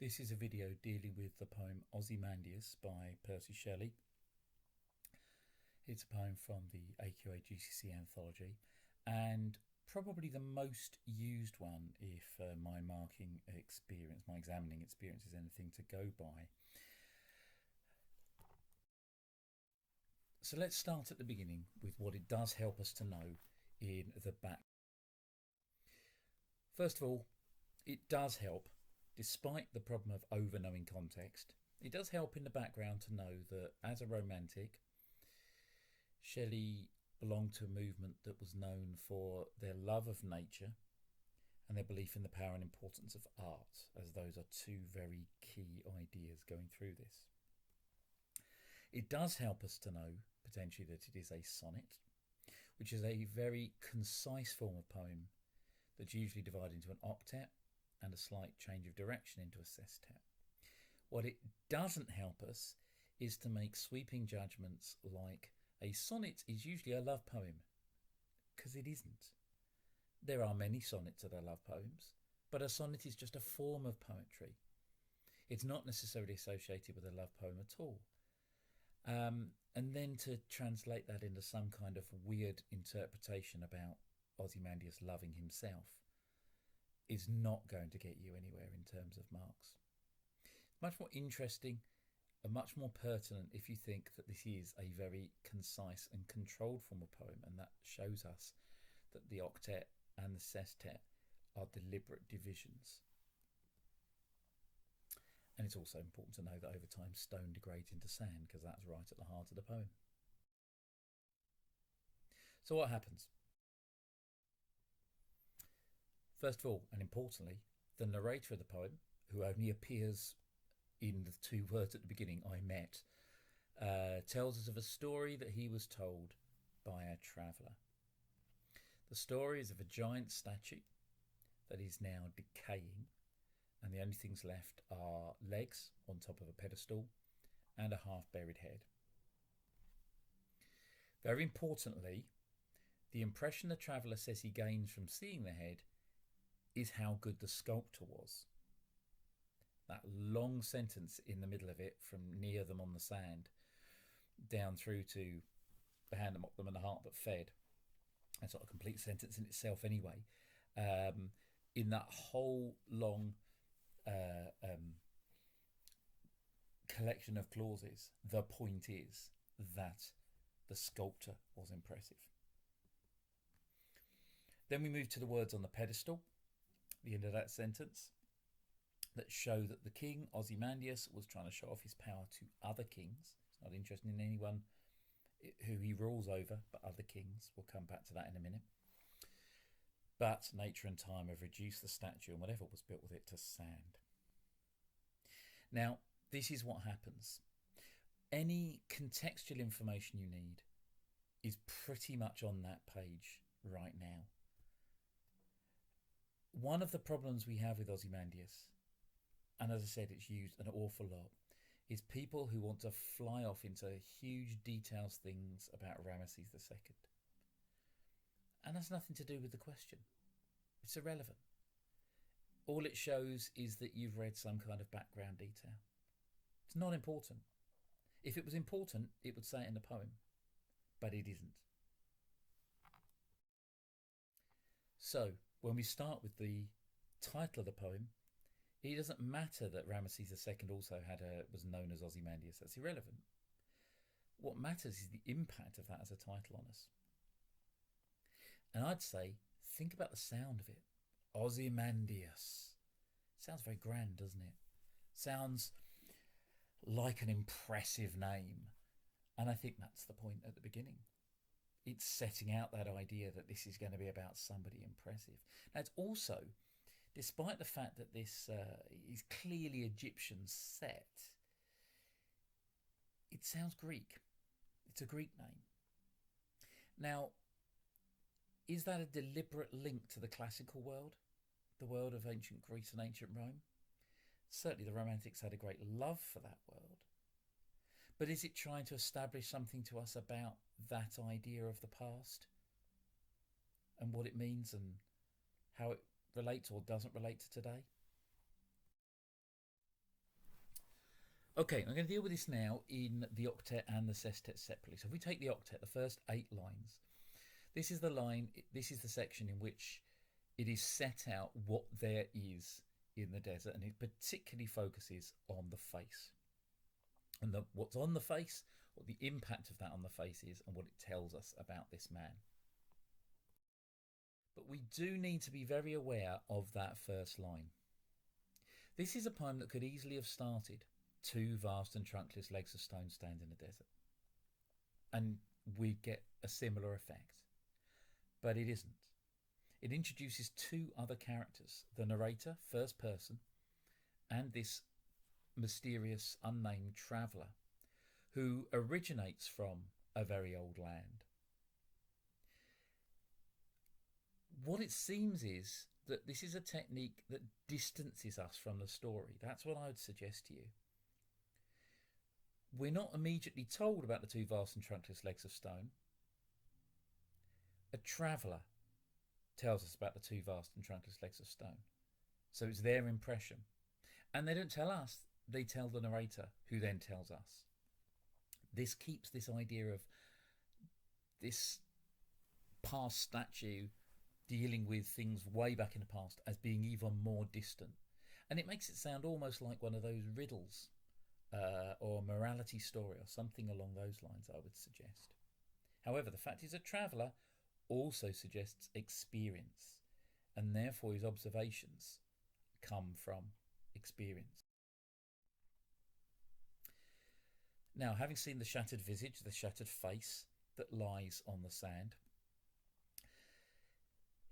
This is a video dealing with the poem Ozymandias by Shelley. It's a poem from the AQA GCSE Anthology and probably the most used one if my examining experience is anything to go by. So let's start at the beginning with what it does help us to know in the back. First of all, it does help, despite the problem of over-knowing context, it does help in the background to know that as a romantic, Shelley belonged to a movement that was known for their love of nature and their belief in the power and importance of art, as those are two very key ideas going through this. It does help us to know, potentially, that it is a sonnet, which is a very concise form of poem that's usually divided into an octet and a slight change of direction into a sestet. What it doesn't help us is to make sweeping judgments like a sonnet is usually a love poem, because it isn't. There are many sonnets that are love poems, but a sonnet is just a form of poetry. It's not necessarily associated with a love poem at all. And then to translate that into some kind of weird interpretation about Ozymandias loving himself is not going to get you anywhere in terms of marks. Much more interesting and much more pertinent if you think that this is a very concise and controlled form of poem, and that shows us that the octet and the sestet are deliberate divisions. And it's also important to know that over time stone degrades into sand, because that's right at the heart of the poem. So what happens? First of all, and importantly, the narrator of the poem, who only appears in the two words at the beginning, I met, tells us of a story that he was told by a traveller. The story is of a giant statue that is now decaying, and the only things left are legs on top of a pedestal and a half-buried head. Very importantly, the impression the traveller says he gains from seeing the head is how good the sculptor was. That long sentence in the middle of it, from near them on the sand down through to the hand that mocked them and the heart that fed, that's not a complete sentence in itself anyway. In that whole long collection of clauses, the point is that the sculptor was impressive. Then we move to the words on the pedestal, the end of that sentence, that show that the king, Ozymandias, was trying to show off his power to other kings. He's not interested in anyone who he rules over, but other kings. We'll come back to that in a minute. But nature and time have reduced the statue and whatever was built with it to sand. Now, this is what happens. Any contextual information you need is pretty much on that page right now. One of the problems we have with Ozymandias, and as I said, it's used an awful lot, is people who want to fly off into huge details things about Ramesses II. And that's nothing to do with the question. It's irrelevant. All it shows is that you've read some kind of background detail. It's not important. If it was important, it would say it in the poem, but it isn't. So, when we start with the title of the poem, it doesn't matter that Ramesses II also was known as Ozymandias. That's irrelevant. What matters is the impact of that as a title on us. And I'd say, think about the sound of it. Ozymandias. Sounds very grand, doesn't it? Sounds like an impressive name. And I think that's the point at the beginning. It's setting out that idea that this is going to be about somebody impressive. Now, it's also, despite the fact that this is clearly Egyptian set, it sounds Greek. It's a Greek name. Now, is that a deliberate link to the classical world, the world of ancient Greece and ancient Rome? Certainly the Romantics had a great love for that world. But is it trying to establish something to us about that idea of the past and what it means and how it relates or doesn't relate to today? Okay, I'm going to deal with this now in the octet and the sestet separately. So if we take the octet, the first 8 lines, this is the section in which it is set out what there is in the desert, and it particularly focuses on the face. And what's on the face, what the impact of that on the face is, and what it tells us about this man. But we do need to be very aware of that first line. This is a poem that could easily have started, two vast and trunkless legs of stone stand in the desert, and we'd get a similar effect. But it isn't. It introduces 2 other characters, the narrator, first person, and this mysterious unnamed traveller who originates from a very old land. What it seems is that this is a technique that distances us from the story. That's what I would suggest to you. We're not immediately told about the 2 vast and trunkless legs of stone. A traveller tells us about the 2 vast and trunkless legs of stone. So it's their impression. And they don't tell us, they tell the narrator, who then tells us. This keeps this idea of this past statue dealing with things way back in the past as being even more distant. And it makes it sound almost like one of those riddles or a morality story or something along those lines, I would suggest. However, the fact he's a traveller also suggests experience, and therefore his observations come from experience. Now, having seen the shattered visage, the shattered face that lies on the sand,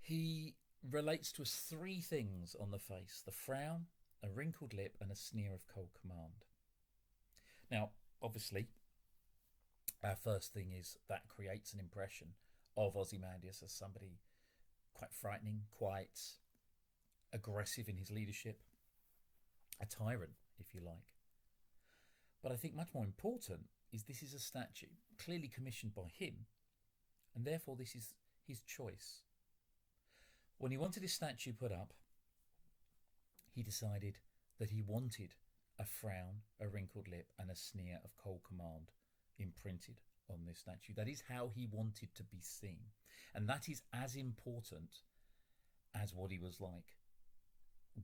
he relates to us 3 things on the face: the frown, a wrinkled lip, and a sneer of cold command. Now, obviously, our first thing is that creates an impression of Ozymandias as somebody quite frightening, quite aggressive in his leadership, a tyrant, if you like. But I think much more important is this is a statue clearly commissioned by him, and therefore this is his choice. When he wanted his statue put up, he decided that he wanted a frown, a wrinkled lip, and a sneer of cold command imprinted on this statue. That is how he wanted to be seen. And that is as important as what he was like,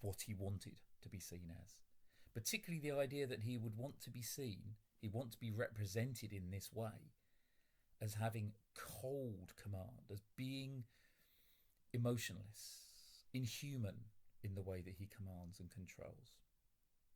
what he wanted to be seen as. Particularly the idea that he would want to be seen, he'd want to be represented in this way, as having cold command, as being emotionless, inhuman in the way that he commands and controls,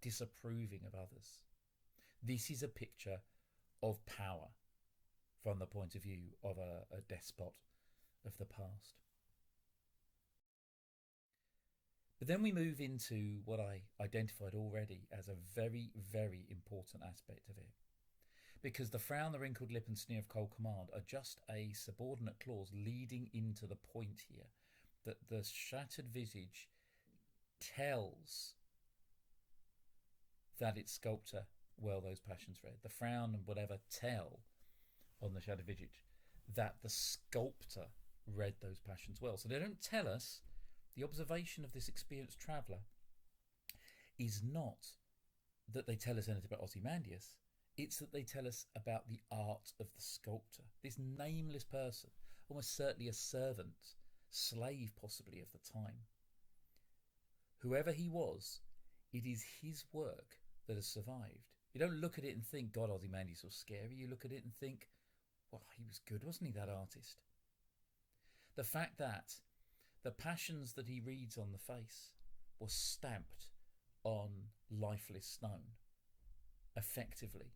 disapproving of others. This is a picture of power from the point of view of a despot of the past. But then we move into what I identified already as a very, very important aspect of it. Because the frown, the wrinkled lip and sneer of cold command are just a subordinate clause leading into the point here, that the shattered visage tells that its sculptor well those passions read. The frown and whatever tell on the shattered visage that the sculptor read those passions well. So they don't tell us. The observation of this experienced traveller is not that they tell us anything about Ozymandias, it's that they tell us about the art of the sculptor. This nameless person, almost certainly a servant, slave possibly of the time. Whoever he was, it is his work that has survived. You don't look at it and think, God, Ozymandias was scary. You look at it and think, well, he was good, wasn't he, that artist? The fact that the passions that he reads on the face were stamped on lifeless stone, effectively.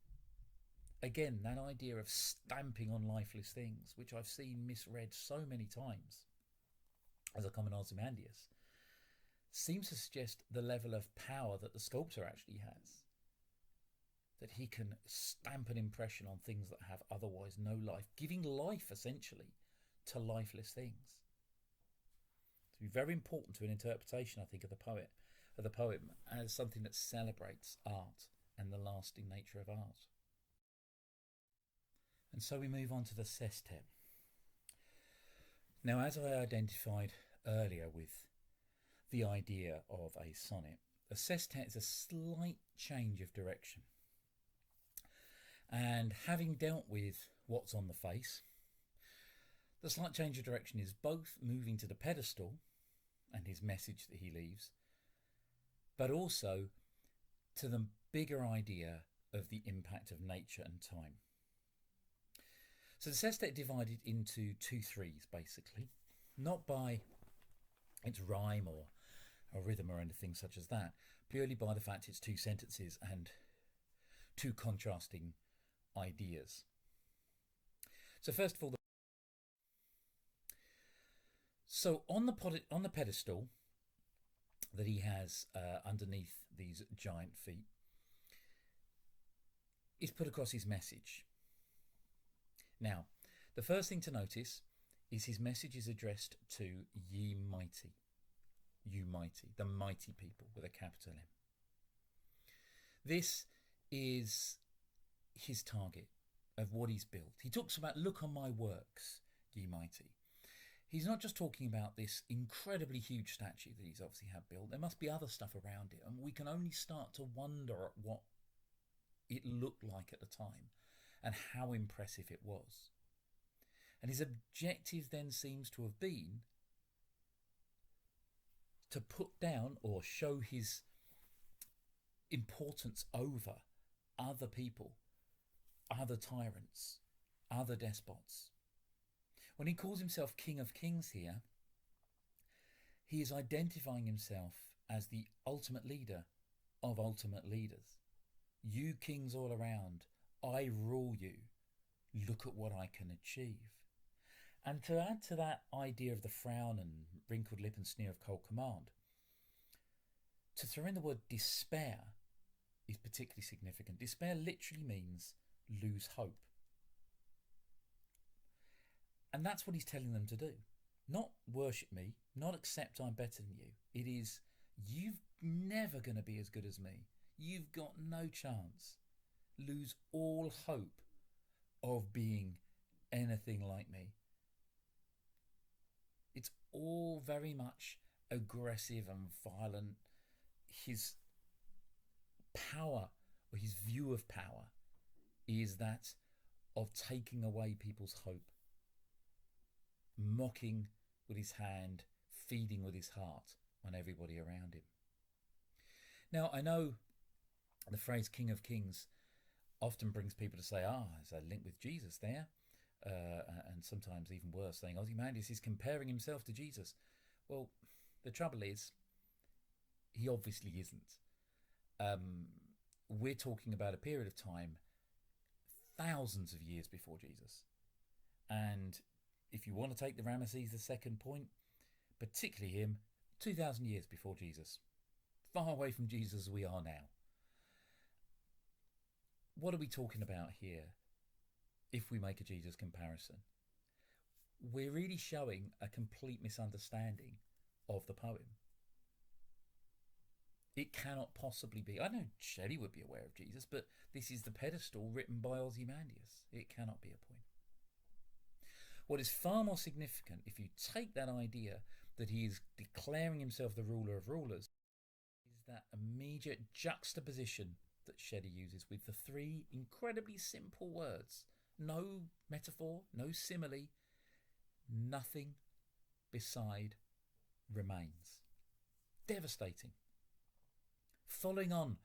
Again, that idea of stamping on lifeless things, which I've seen misread so many times as a common Ozymandias, seems to suggest the level of power that the sculptor actually has. That he can stamp an impression on things that have otherwise no life, giving life, essentially, to lifeless things. To be very important to an interpretation, I think, of the poem as something that celebrates art and the lasting nature of art. And so we move on to the sestet. Now, as I identified earlier with the idea of a sonnet, a sestet is a slight change of direction. And having dealt with what's on the face, the slight change of direction is both moving to the pedestal and his message that he leaves, but also to the bigger idea of the impact of nature and time. So the sestet divided into 2 threes, basically, not by its rhyme or a rhythm or anything such as that, purely by the fact it's 2 sentences and 2 contrasting ideas. So first of all, on the pedestal that he has underneath these giant feet is put across his message. Now, the first thing to notice is his message is addressed to ye mighty, you mighty, the mighty people with a capital M. This is his target of what he's built. He talks about, look on my works, ye mighty. He's not just talking about this incredibly huge statue that he's obviously had built. There must be other stuff around it, and we can only start to wonder at what it looked like at the time and how impressive it was. And his objective then seems to have been to put down or show his importance over other people, other tyrants, other despots. When he calls himself King of Kings here, he is identifying himself as the ultimate leader of ultimate leaders. You kings all around, I rule you. Look at what I can achieve. And to add to that idea of the frown and wrinkled lip and sneer of cold command, to throw in the word despair is particularly significant. Despair literally means lose hope. And that's what he's telling them to do. Not worship me, not accept I'm better than you. It is, you're never going to be as good as me. You've got no chance. Lose all hope of being anything like me. It's all very much aggressive and violent. His power, or his view of power, is that of taking away people's hope. Mocking with his hand, feeding with his heart on everybody around him. Now, I know the phrase King of Kings often brings people to say, there's a link with Jesus there. And sometimes even worse, saying Ozymandias is comparing himself to Jesus. Well, the trouble is, he obviously isn't. We're talking about a period of time thousands of years before Jesus. And if you want to take the Ramesses II point, particularly him, 2,000 years before Jesus. Far away from Jesus as we are now. What are we talking about here if we make a Jesus comparison? We're really showing a complete misunderstanding of the poem. It cannot possibly be. I know Shelley would be aware of Jesus, but this is the pedestal written by Ozymandias. It cannot be a point. What is far more significant, if you take that idea that he is declaring himself the ruler of rulers, is that immediate juxtaposition that Shelley uses with the 3 incredibly simple words. No metaphor, no simile, nothing beside remains. Devastating. Following on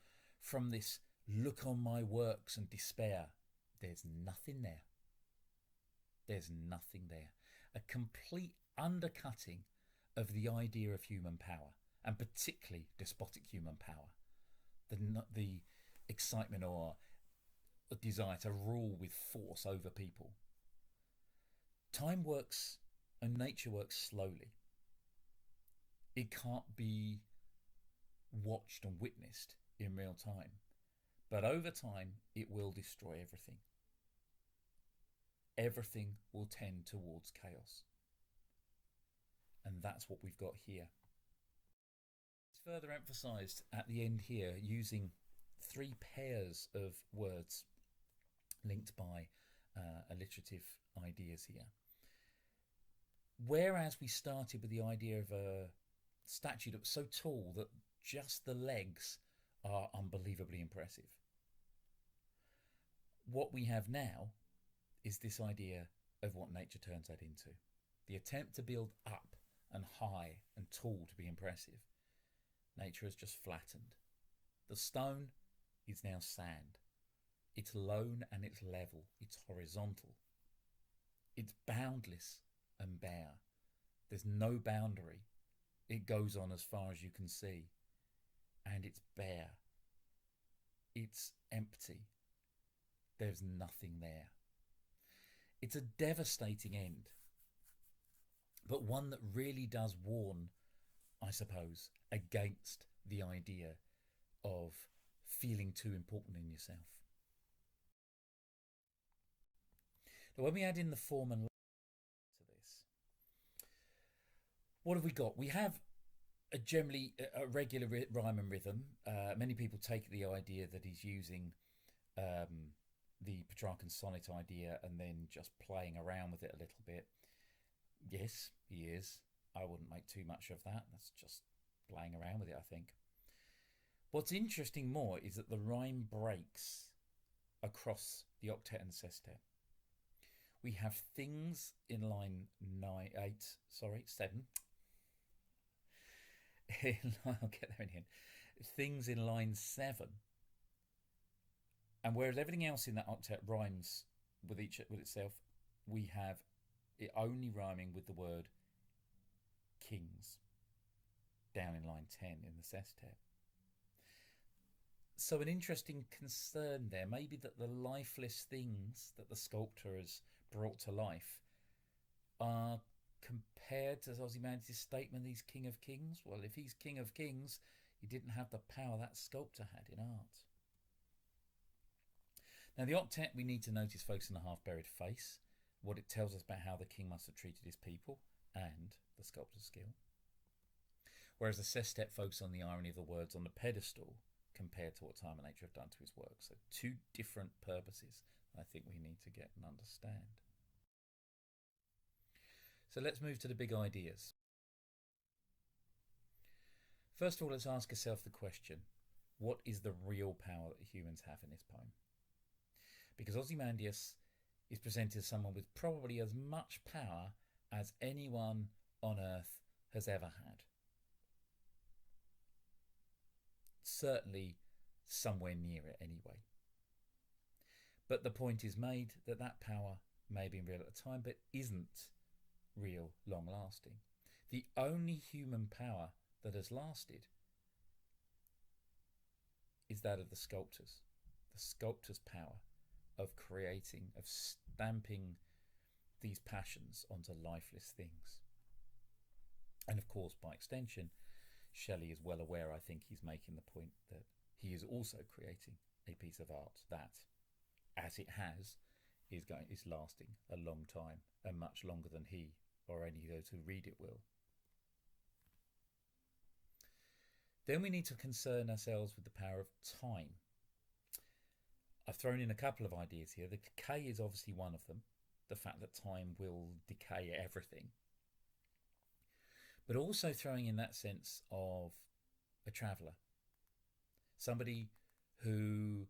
from this look on my works and despair, there's nothing there. There's nothing there. A complete undercutting of the idea of human power, and particularly despotic human power. The excitement or desire to rule with force over people. Time works and nature works slowly. It can't be watched and witnessed in real time. But over time, it will destroy everything. Everything will tend towards chaos. And that's what we've got here. It's further emphasised at the end here using 3 pairs of words linked by alliterative ideas here. Whereas we started with the idea of a statue that was so tall that just the legs are unbelievably impressive. what we have now is this idea of what nature turns that into. The attempt to build up and high and tall to be impressive. Nature has just flattened. The stone is now sand. It's lone and it's level. It's horizontal. It's boundless and bare. There's no boundary. It goes on as far as you can see. And it's bare. It's empty. There's nothing there. It's a devastating end, but one that really does warn, I suppose, against the idea of feeling too important in yourself. Now, when we add in the form and to this, what have we got? We have a regular rhyme and rhythm. Many people take the idea that he's using the Petrarchan sonnet idea and then just playing around with it a little bit. Yes, he is. I wouldn't make too much of that. That's just playing around with it, I think. What's interesting more is that the rhyme breaks across the octet and sestet. We have things in line 7. I'll get there in the end. Things in line 7. And whereas everything else in that octet rhymes with itself, we have it only rhyming with the word kings down in line 10 in the sestet. So an interesting concern there may be that the lifeless things that the sculptor has brought to life are compared to Ozymandias' statement he's king of kings. Well, if he's king of kings, he didn't have the power that sculptor had in art. Now, the octet, we need to notice focus on the half-buried face, what it tells us about how the king must have treated his people and the sculptor's skill. Whereas the sestet focuses on the irony of the words on the pedestal compared to what time and nature have done to his work. So two different purposes I think we need to get and understand. So let's move to the big ideas. First of all, let's ask ourselves the question, what is the real power that humans have in this poem? Because Ozymandias is presented as someone with probably as much power as anyone on earth has ever had. Certainly somewhere near it anyway. But the point is made that that power may have been real at the time, but isn't real long lasting. The only human power that has lasted is that of the sculptors. The sculptor's power of creating, of stamping these passions onto lifeless things. And of course, by extension, Shelley is well aware, I think he's making the point that he is also creating a piece of art that, as it has, is lasting a long time and much longer than he or any of those who read it will. Then we need to concern ourselves with the power of time. I've thrown in a couple of ideas here. The decay is obviously one of them, the fact that time will decay everything. But also throwing in that sense of a traveller, somebody who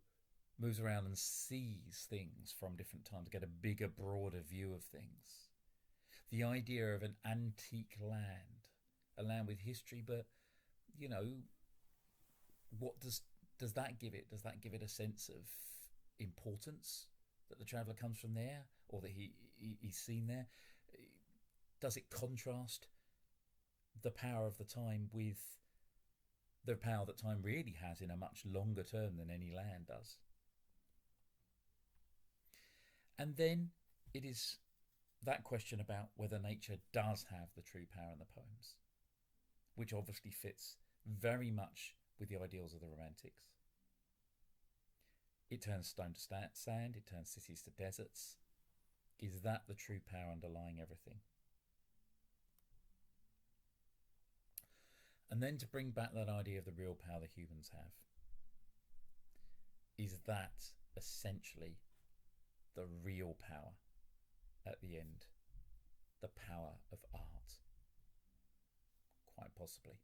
moves around and sees things from different times, get a bigger, broader view of things. The idea of an antique land, a land with history, but, you know, what does that give it? Does that give it a sense of importance that the traveller comes from there, or that he's seen there? Does it contrast the power of the time with the power that time really has in a much longer term than any land does? And then it is that question about whether nature does have the true power in the poems, which obviously fits very much with the ideals of the Romantics. It turns stone to sand, it turns cities to deserts. Is that the true power underlying everything? And then to bring back that idea of the real power that humans have, is that essentially the real power at the end, the power of art? Quite possibly.